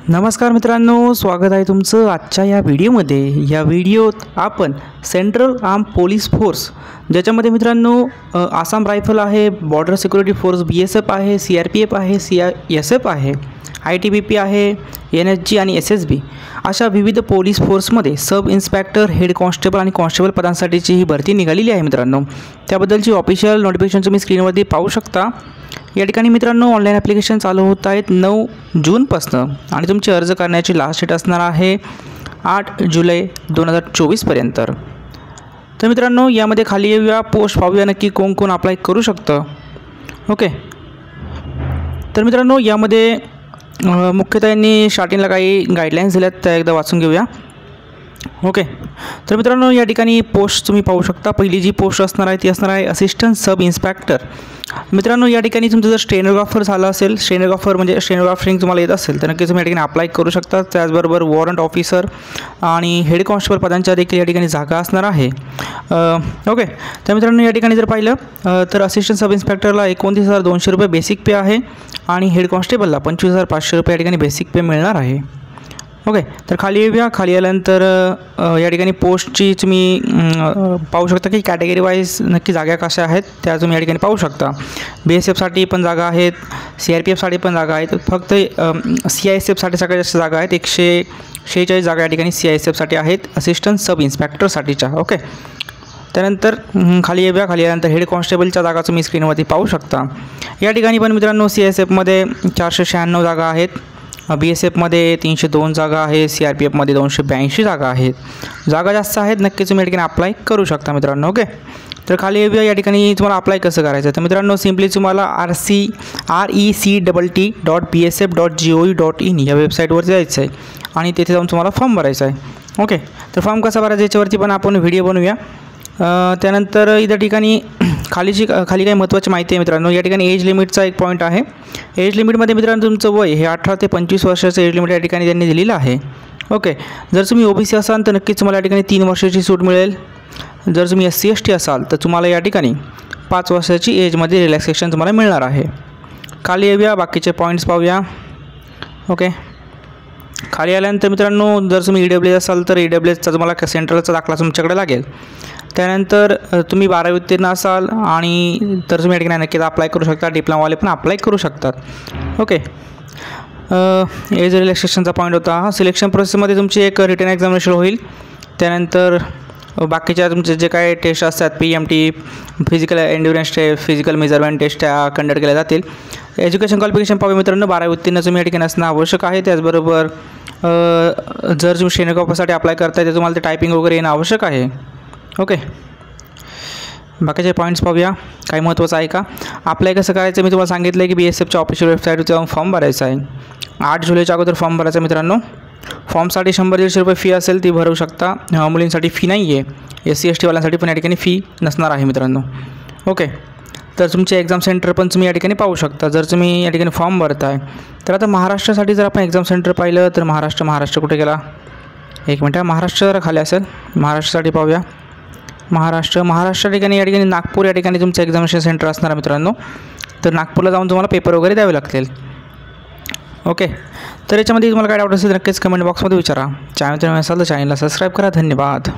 नमस्कार मित्रांनो, स्वागत आहे तुमचं आजच्या या व्हिडिओमध्ये। या व्हिडिओत आपण सेंट्रल आर्म पोलीस फोर्स ज्याच्यामध्ये मित्रांनो आसाम रायफल आहे, बॉर्डर सिक्युरिटी फोर्स BSF आहे, CRPF आहे, CSF आहे, ITBP आहे, NSG आणि SSB अशा विविध पोलीस फोर्समध्ये सब इन्स्पेक्टर, हेड कॉन्स्टेबल आणि कॉन्स्टेबल पदांसाठीची ही भरती निघालेली आहे मित्रांनो। त्याबद्दलची ऑफिशियल नोटिफिकेशन तुम्ही स्क्रीनवरती पाहू शकता। या ठिकाणी मित्रांनो ऑनलाईन ॲप्लिकेशन चालू होत आहेत 9 जूनपासून आणि तुमचे अर्ज करण्याची लास्ट डेट असणार आहे 8 जुलै 2024 पर्यंत। तर मित्रांनो यामध्ये खाली येऊया, पोस्ट पाहूया नक्की कोण कोण अप्लाय करू शकतं। ओके, तर मित्रांनो यामध्ये मुख्यतः यांनी स्टार्टिंगला काही गाईडलाईन्स दिल्यात, त्या एकदा वाचून घेऊया। ओके, तर मित्रांनो या ठिकाणी पोस्ट तुम्ही पाहू शकता। पहिली जी पोस्ट असणार आहे ती असणार आहे असिस्टंट सब इन्स्पेक्टर। मित्रांनो या ठिकाणी तुमचं जर स्टेनोग्राफर झालं असेल, स्टेनोग्राफर म्हणजे स्टेनोग्राफिंग तुम्हाला येत असेल तर नक्कीच तुम्ही या ठिकाणी अप्लाय करू शकता। त्याचबरोबर वॉरंट ऑफिसर आणि हेड कॉन्स्टेबल पदांच्या देखील या ठिकाणी जागा असणार आहे। ओके, तर मित्रांनो या ठिकाणी जर पाहिलं तर असिस्टंट सब इन्स्पेक्टरला 29,200 रुपये बेसिक पे आहे आणि हेड कॉन्स्टेबलला 25,500 रुपये या ठिकाणी बेसिक पे मिळणार आहे। ओके, तर खाली येऊया। खाली आल्यानंतर या ठिकाणी पोस्टची तुम्ही पाहू शकता की कॅटेगरी वाईज नक्की जागा कशा आहेत त्या तुम्ही या ठिकाणी पाहू शकता। BSFसाठी पण जागा आहेत, CRPFसाठी पण जागा आहेत, फक्त CISFसाठी सगळ्यात जास्त जागा आहेत। 146 जागा या ठिकाणी CISFसाठी आहेत असिस्टंट सब इन्स्पेक्टरसाठीच्या। ओके, त्यानंतर खाली येऊया। खाली आल्यानंतर हेड कॉन्स्टेबलच्या जागा तुम्ही स्क्रीनवरती पाहू शकता। या ठिकाणी पण मित्रांनो CISFमध्ये 496 जागा आहेत, BSFमध्ये 302 जागा आहे, CRPFमध्ये 282 जागा आहेत। जागा जास्त आहेत, नक्कीच तुम्ही या ठिकाणी अप्लाय करू शकता मित्रांनो। ओके, तर खाली येऊया। या ठिकाणी तुम्हाला अप्लाय कसं करायचं तर मित्रांनो सिम्पली तुम्हाला recbt.bsf.gov.in या वेबसाईटवर जायचं आहे आणि तिथे जाऊन तुम्हाला फॉर्म भरायचा आहे। ओके, तर फॉर्म कसा भरायचा याच्यावरती पण आपण व्हिडिओ बनवूया। त्यानंतर इथं ठिकाणी खाली काही महत्त्वाची माहिती आहे मित्रांनो। या ठिकाणी एज लिमिटचा एक पॉईंट आहे। एज लिमिटमध्ये मित्रांनो तुमचं वय हे 18 ते 25 वर्षाचं एज लिमिट या ठिकाणी त्यांनी दिलेलं आहे। ओके, जर तुम्ही OBC असाल तर नक्कीच तुम्हाला या ठिकाणी 3 वर्षाची सूट मिळेल। जर तुम्ही SC/ST असाल तर तुम्हाला या ठिकाणी 5 वर्षाची एजमध्ये रिलॅक्सेशन तुम्हाला मिळणार आहे। खाली येऊया, बाकीचे पॉईंट्स पाहूया। ओके, खाली आल्यानंतर मित्रांनो जर तुम्ही EWS असाल तर EWSचा तुम्हाला सेंट्रलचा दाखला तुमच्याकडे लागेल। त्यानंतर तुम्ही 12वी उत्तीर्ण असाल आणि तर तुम्ही या ठिकाणी नक्कीच अप्लाय करू शकता। डिप्लोमावाले पण अप्लाय करू शकतात। ओके, एज रिलॅक्सेशनचा पॉईंट होता हा। सिलेक्शन प्रोसेसमध्ये तुमची एक रिटन एक्झामिनेशन होईल। त्यानंतर बाकीच्या तुमचे जे काय टेस्ट असतात PMT, physical endurance test, physical measurement test त्या कंडक्ट केल्या जातील। एज्युकेशन क्वालिफिकेशन पाहूया मित्रांनो, 12वी उत्तीर्ण तुम्ही या ठिकाणी असणं आवश्यक आहे। त्याचबरोबर जर तुम्ही स्टेनोग्राफरसाठी अप्लाय करताय तर तुम्हाला ते टायपिंग वगैरे येणं आवश्यक आहे। ओके, बाकीचे पॉईंट्स पाहूया काय महत्त्वाचं आहे का। अप्लाय कसं करायचं मी तुम्हाला सांगितलं आहे की BSFच्या ऑफिशियल वेबसाईटवर जाऊन फॉर्म भरायचा आहे। 8 जुलैच्या अगोदर फॉर्म भरायचा मित्रांनो। फॉर्मसाठी 100-150 रुपये फी असेल ती भरू शकता। मुलींसाठी फी नाही आहे, SC/ST वाल्यांसाठी पण या ठिकाणी फी नसणार आहे मित्रांनो। ओके, तर तुमचे एक्झाम सेंटर पण तुम्ही या ठिकाणी पाहू शकता जर तुम्ही या ठिकाणी फॉर्म भरताय तर। आता महाराष्ट्रासाठी जर आपण एक्झाम सेंटर पाहिलं तर महाराष्ट्र कुठे गेला, एक मिनटं, महाराष्ट्र जरा खाली असेल, महाराष्ट्रासाठी पाहूया। महाराष्ट्र ठिकाणी या ठिकाणी नागपूर या ठिकाणी तुमचं एक्झामिनेशन सेंटर असणार मित्रांनो। तर नागपूरला जाऊन तुम्हाला पेपर वगैरे द्यावे लागतील। ओके, तर याच्यामध्ये तुम्हाला काय डाऊट असेल तर नक्कीच कमेंट बॉक्समध्ये विचारा। चॅनल असाल तर चॅनलला सबस्क्राईब करा। धन्यवाद।